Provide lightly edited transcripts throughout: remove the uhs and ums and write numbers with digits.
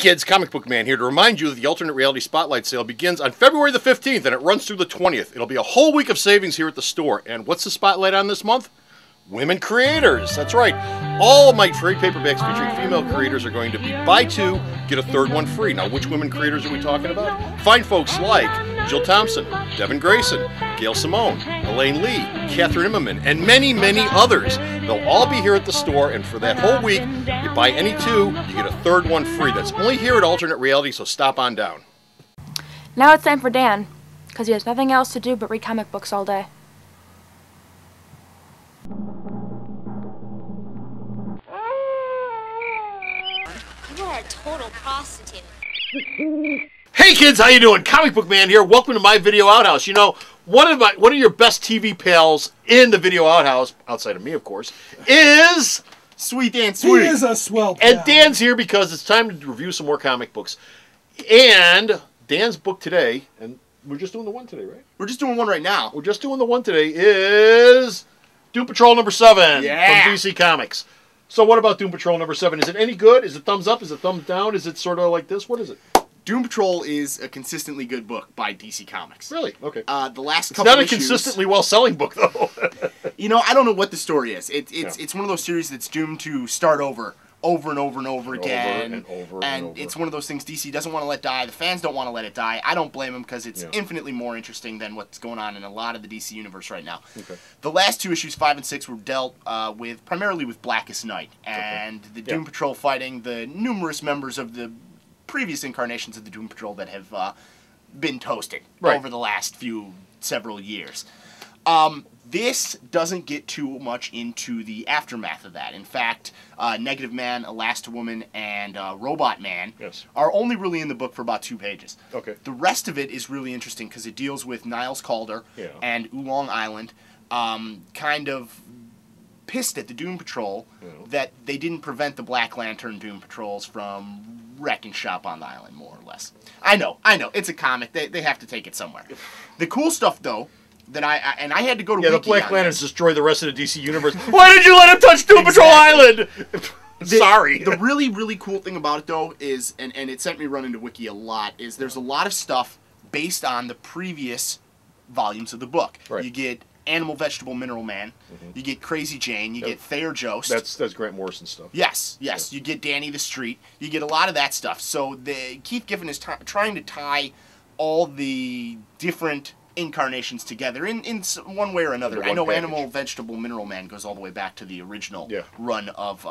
kids, Comic Book Man here to remind you that the Alternate Reality Spotlight Sale begins on February the 15th and it runs through the 20th. It'll be a whole week of savings here at the store. And what's the spotlight on this month? Women creators. That's right. All my trade paperbacks featuring female creators are going to be buy two, get a third one free. Now, which women creators are we talking about? Fine folks like Jill Thompson, Devin Grayson, Gail Simone, Elaine Lee, Catherine Immerman, and many, many others. They'll all be here at the store, and for that whole week, you buy any two, you get a third one free. That's only here at Alternate Reality, so stop on down. Now it's time for Dan, because he has nothing else to do but read comic books all day. You are a total prostitute. Hey kids, how you doing? Comic Book Man here. Welcome to my Video Outhouse. You know, one of your best TV pals in the Video Outhouse, outside of me, of course, is Sweet Dan Sweet. He is a swell pal. And Dan's here because it's time to review some more comic books. And Dan's book today, and we're just doing the one today, right? We're just doing one right now. We're just doing the one today, is Doom Patrol number 7 Yeah. from DC Comics. So what about Doom Patrol number 7? Is it any good? Is it thumbs up? Is it thumbs down? Is it sort of like this? What is it? Doom Patrol is a consistently good book by DC Comics. Really? Okay. The last It's couple not a issues, consistently well-selling book, though. You know, I don't know what the story is. It's one of those series that's doomed to start over and over again. And it's one of those things DC doesn't want to let die. The fans don't want to let it die. I don't blame them because it's infinitely more interesting than what's going on in a lot of the DC universe right now. Okay. The last two issues, 5 and 6, were dealt primarily with Blackest Night and the Doom Patrol fighting the numerous members of the previous incarnations of the Doom Patrol that have been toasted over the last several years. This doesn't get too much into the aftermath of that. In fact, Negative Man, Elasti-Woman, and Robot Man are only really in the book for about 2 pages. Okay. The rest of it is really interesting because it deals with Niles Calder and Oolong Island, kind of pissed at the Doom Patrol that they didn't prevent the Black Lantern Doom Patrols from wrecking shop on the island, more or less. I know, it's a comic. They have to take it somewhere. The cool stuff, though, that I had to go to Wiki the Black Lanterns this. destroy the rest of the DC universe. Why did you let him touch Doom Patrol Island? Sorry. The really, really cool thing about it, though, is, and it sent me running to Wiki a lot, is there's a lot of stuff based on the previous volumes of the book. Right. You get Animal, Vegetable, Mineral Man. You get Crazy Jane. You get Thayer Jost. That's Grant Morrison stuff. Yes. You get Danny the Street. You get a lot of that stuff. So Keith Giffen is trying to tie all the different incarnations together in one way or another. I know package. Animal, Vegetable, Mineral Man goes all the way back to the original run of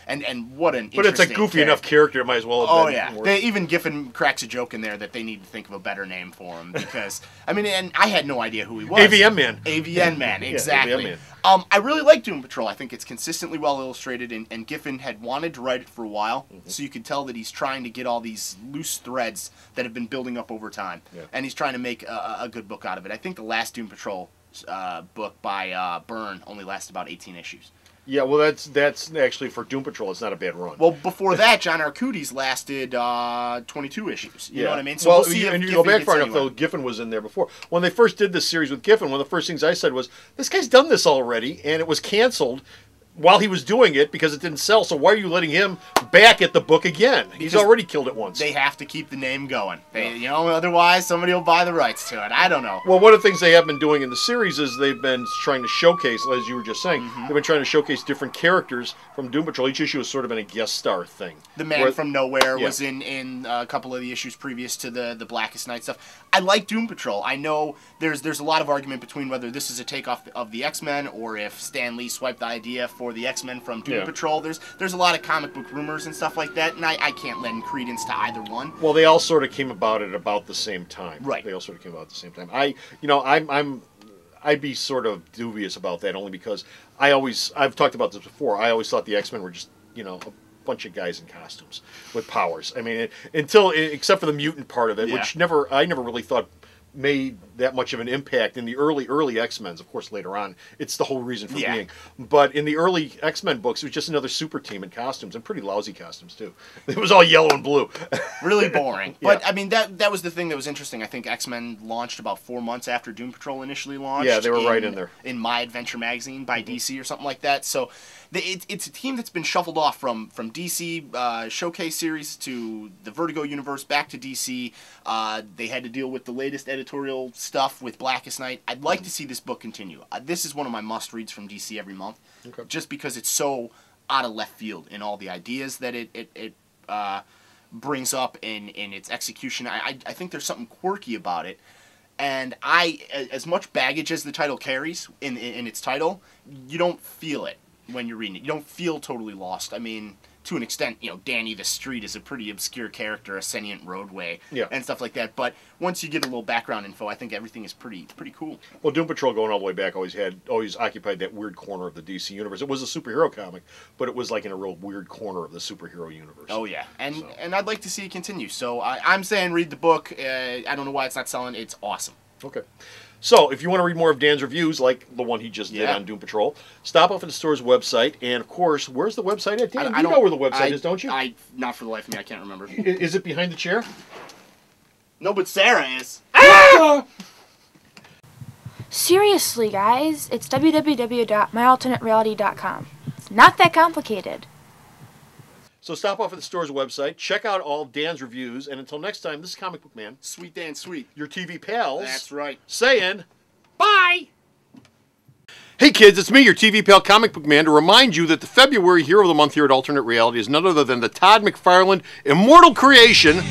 and what an but it's a goofy enough character. It might as well have been even Giffen cracks a joke in there that they need to think of a better name for him because I mean, and I had no idea who he was. AVN Man. AVN Man, exactly. AVN Man. I really like Doom Patrol. I think it's consistently well illustrated, and Giffen had wanted to write it for a while, so you could tell that he's trying to get all these loose threads that have been building up over time, and he's trying to make a good book out of it. I think the last Doom Patrol book by Byrne only lasted about 18 issues. Yeah, well, that's actually for Doom Patrol. It's not a bad run. Well, before that, John Arcudis lasted 22 issues. You know what I mean? So well, we'll see if and you Giffen go back far gets enough, though. Giffen was in there before. When they first did this series with Giffen, one of the first things I said was, "This guy's done this already, and it was canceled while he was doing it because it didn't sell. So why are you letting him back at the book again? He's already killed it once." They have to keep the name going. You know, otherwise somebody will buy the rights to it. I don't know. Well, one of the things they have been doing in the series is they've been trying to showcase, as you were just saying, they've been trying to showcase different characters from Doom Patrol. Each issue has sort of been a guest star thing. The Man from Nowhere was in a couple of the issues previous to the Blackest Night stuff. I like Doom Patrol. I know there's a lot of argument between whether this is a takeoff of the X-Men or if Stan Lee swiped the idea for the X-Men from Doom Patrol. There's a lot of comic book rumors and stuff like that, and I can't lend credence to either one. Well, they all sort of came about at about the same time. Right. They all sort of came about at the same time. I'd be sort of dubious about that only because I've talked about this before. I always thought the X-Men were just, a bunch of guys in costumes with powers. I mean, except for the mutant part of it, which I never really thought made that much of an impact in the early X-Men. Of course, later on, it's the whole reason for being. But in the early X-Men books, it was just another super team in costumes, and pretty lousy costumes, too. It was all yellow and blue. Really boring. But, I mean, that was the thing that was interesting. I think X-Men launched about 4 months after Doom Patrol initially launched. Yeah, they were right in there. In My Adventure magazine by DC or something like that. So it's a team that's been shuffled off from DC Showcase series to the Vertigo universe, back to DC. They had to deal with the latest editorial stuff with Blackest Night. I'd like to see this book continue. This is one of my must-reads from DC every month, just because it's so out of left field in all the ideas that it brings up in its execution. I think there's something quirky about it. And as much baggage as the title carries in its title, you don't feel it when you're reading it. You don't feel totally lost. I mean, to an extent, Danny the Street is a pretty obscure character, a sentient roadway, and stuff like that. But once you get a little background info, I think everything is pretty cool. Well, Doom Patrol, going all the way back, always occupied that weird corner of the DC universe. It was a superhero comic, but it was like in a real weird corner of the superhero universe. Oh yeah, and I'd like to see it continue. So I'm saying read the book. I don't know why it's not selling. It's awesome. Okay. So, if you want to read more of Dan's reviews, like the one he just did on Doom Patrol, stop off at the store's website. And, of course, where's the website at? Dan, you know where the website is, don't you? Not for the life of me, I can't remember. Is it behind the chair? No, but Sarah is. Seriously, guys, it's www.myalternatereality.com. It's not that complicated. So stop off at the store's website, check out all of Dan's reviews, and until next time, this is Comic Book Man. Sweet Dan Sweet. Your TV pals. That's right. Saying, bye! Hey kids, it's me, your TV pal Comic Book Man, to remind you that the February Hero of the Month here at Alternate Reality is none other than the Todd McFarlane immortal creation,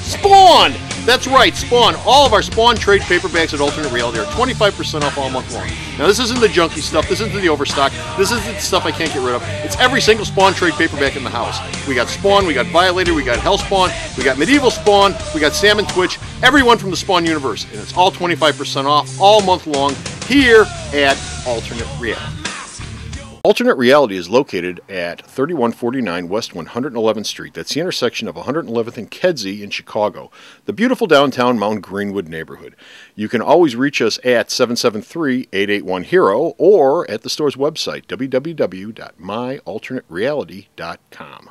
Spawn! That's right, Spawn. All of our Spawn trade paperbacks at Alternate Reality are 25% off all month long. Now, this isn't the junky stuff. This isn't the overstock. This isn't the stuff I can't get rid of. It's every single Spawn trade paperback in the house. We got Spawn, we got Violator, we got Hellspawn, we got Medieval Spawn, we got Sam and Twitch, everyone from the Spawn universe. And it's all 25% off all month long here at Alternate Reality. Alternate Reality is located at 3149 West 111th Street. That's the intersection of 111th and Kedzie in Chicago, the beautiful downtown Mount Greenwood neighborhood. You can always reach us at 773-881-HERO or at the store's website, www.myalternatereality.com.